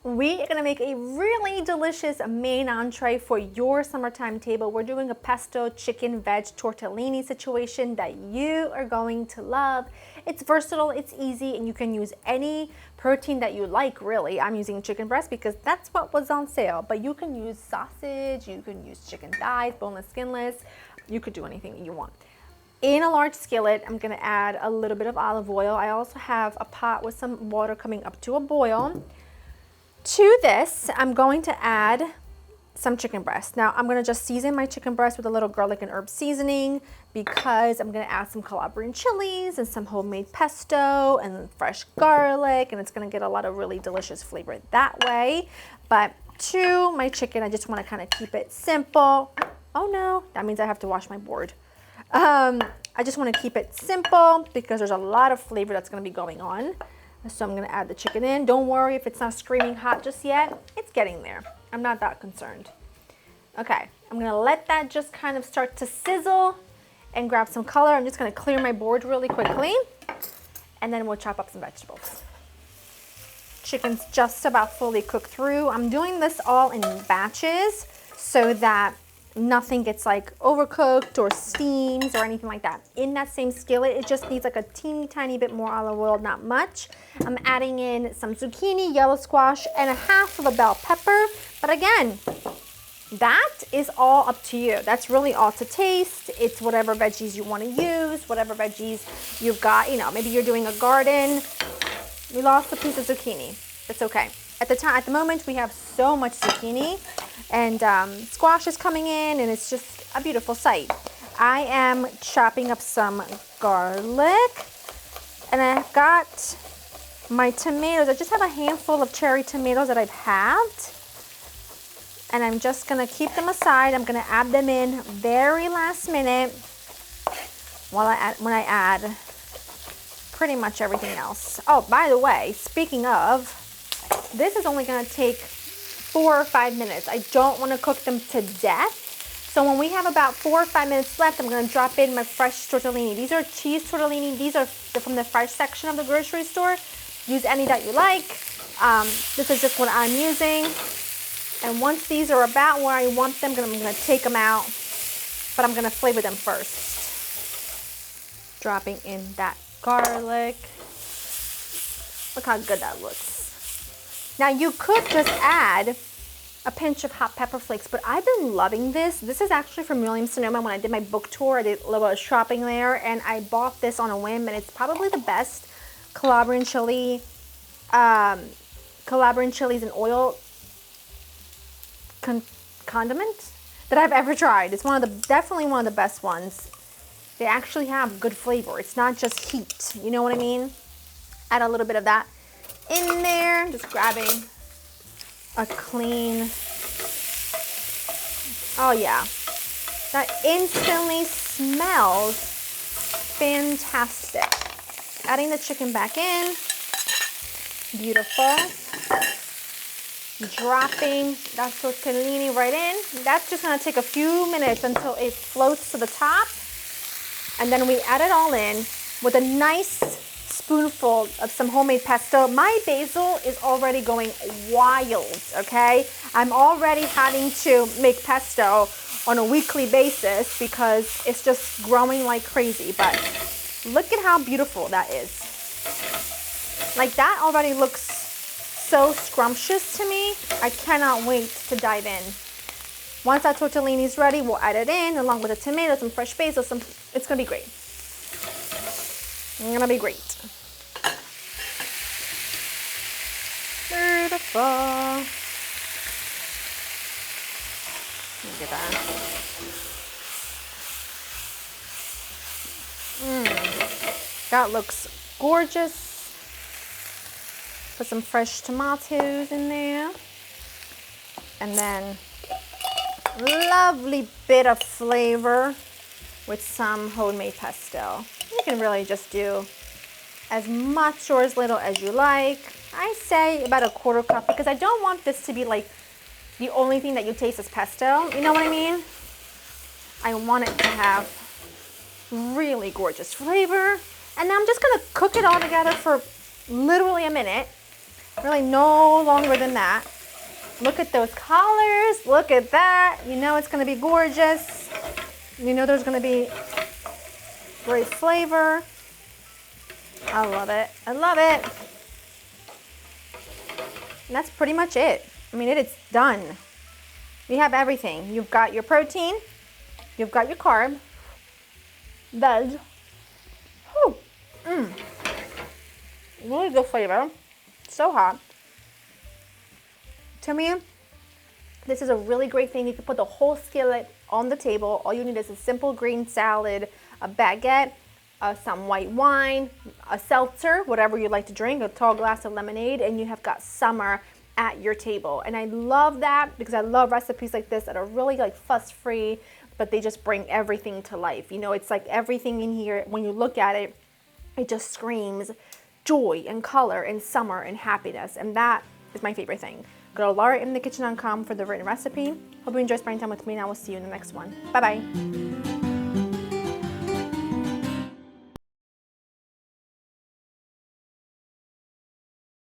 We are gonna make a really delicious main entree for your summertime table. We're doing a pesto chicken veg tortellini situation that you are going to love. It's versatile, it's easy, and you can use any protein that you like, really. I'm using chicken breast because that's what was on sale, but you can use sausage, you can use chicken thighs, boneless, skinless. You could do anything you want. In a large skillet, I'm gonna add a little bit of olive oil. I also have a pot with some water coming up to a boil. To this, I'm going to add some chicken breast. Now, I'm gonna just season my chicken breast with a little garlic and herb seasoning because I'm gonna add some Calabrian chilies and some homemade pesto and fresh garlic, and it's gonna get a lot of really delicious flavor that way. But to my chicken, I just wanna kind of keep it simple. Oh no, that means I have to wash my board. I just wanna keep it simple because there's a lot of flavor that's gonna be going on. So I'm gonna add the chicken in. Don't worry if it's not screaming hot just yet. It's getting there. I'm not that concerned. Okay, I'm gonna let that just kind of start to sizzle and grab some color. I'm just gonna clear my board really quickly and then we'll chop up some vegetables. Chicken's just about fully cooked through. I'm doing this all in batches so that nothing gets like overcooked or steams or anything like that. In that same skillet, it just needs like a teeny tiny bit more olive oil, not much. I'm adding in some zucchini, yellow squash, and a half of a bell pepper. But again, that is all up to you. That's really all to taste. It's whatever veggies you want to use, whatever veggies you've got. You know, maybe you're doing a garden. We lost a piece of zucchini. It's okay. At the moment, we have so much zucchini, and squash is coming in, and it's just a beautiful sight. I am chopping up some garlic, and I've got my tomatoes. I just have a handful of cherry tomatoes that I've halved, and I'm just gonna keep them aside. I'm gonna add them in very last minute when I add pretty much everything else. Oh, by the way, speaking of, this is only gonna take 4 or 5 minutes. I don't wanna cook them to death. So when we have about 4 or 5 minutes left, I'm gonna drop in my fresh tortellini. These are cheese tortellini. These are from the fresh section of the grocery store. Use any that you like. This is just what I'm using. And once these are about where I want them, I'm gonna take them out, but I'm gonna flavor them first. Dropping in that garlic. Look how good that looks. Now you could just add a pinch of hot pepper flakes, but I've been loving this. This is actually from Williams-Sonoma. When I did my book tour, I did a little shopping there, and I bought this on a whim, and it's probably the best Calabrian chilies and oil condiment that I've ever tried. It's definitely one of the best ones. They actually have good flavor. It's not just heat, you know what I mean? Add a little bit of that in there, just grabbing a clean, oh yeah, that instantly smells fantastic. Adding the chicken back in, beautiful. Dropping that tortellini right in. That's just gonna take a few minutes until it floats to the top. And then we add it all in with a nice spoonful of some homemade pesto. My basil is already going wild, okay? I'm already having to make pesto on a weekly basis because it's just growing like crazy. But look at how beautiful that is. Like, that already looks so scrumptious to me. I cannot wait to dive in. Once that tortellini is ready, we'll add it in along with the tomatoes, some fresh basil. It's gonna be great. It's gonna be great. Beautiful. Look at that. That looks gorgeous. Put some fresh tomatoes in there. And then lovely bit of flavor with some homemade pesto. You can really just do as much or as little as you like. I say about a 1/4 cup because I don't want this to be like the only thing that you taste is pesto. You know what I mean? I want it to have really gorgeous flavor. And now I'm just gonna cook it all together for literally a minute. Really no longer than that. Look at those colors. Look at that. You know it's going to be gorgeous. You know there's going to be great flavor. I love it. I love it. And that's pretty much it. I mean, it is done. You have everything. You've got your protein. You've got your carb. Veg. Whew. Really good flavor. So hot. To me, this is a really great thing. You can put the whole skillet on the table. All you need is a simple green salad, a baguette, some white wine, a seltzer, whatever you like to drink, a tall glass of lemonade, and you have got summer at your table. And I love that because I love recipes like this that are really like fuss-free, but they just bring everything to life. You know, it's like everything in here, when you look at it, it just screams joy and color and summer and happiness. And that is my favorite thing. Go to laurainthekitchen.com for the written recipe. Hope you enjoy spending time with me, and I will see you in the next one. Bye-bye.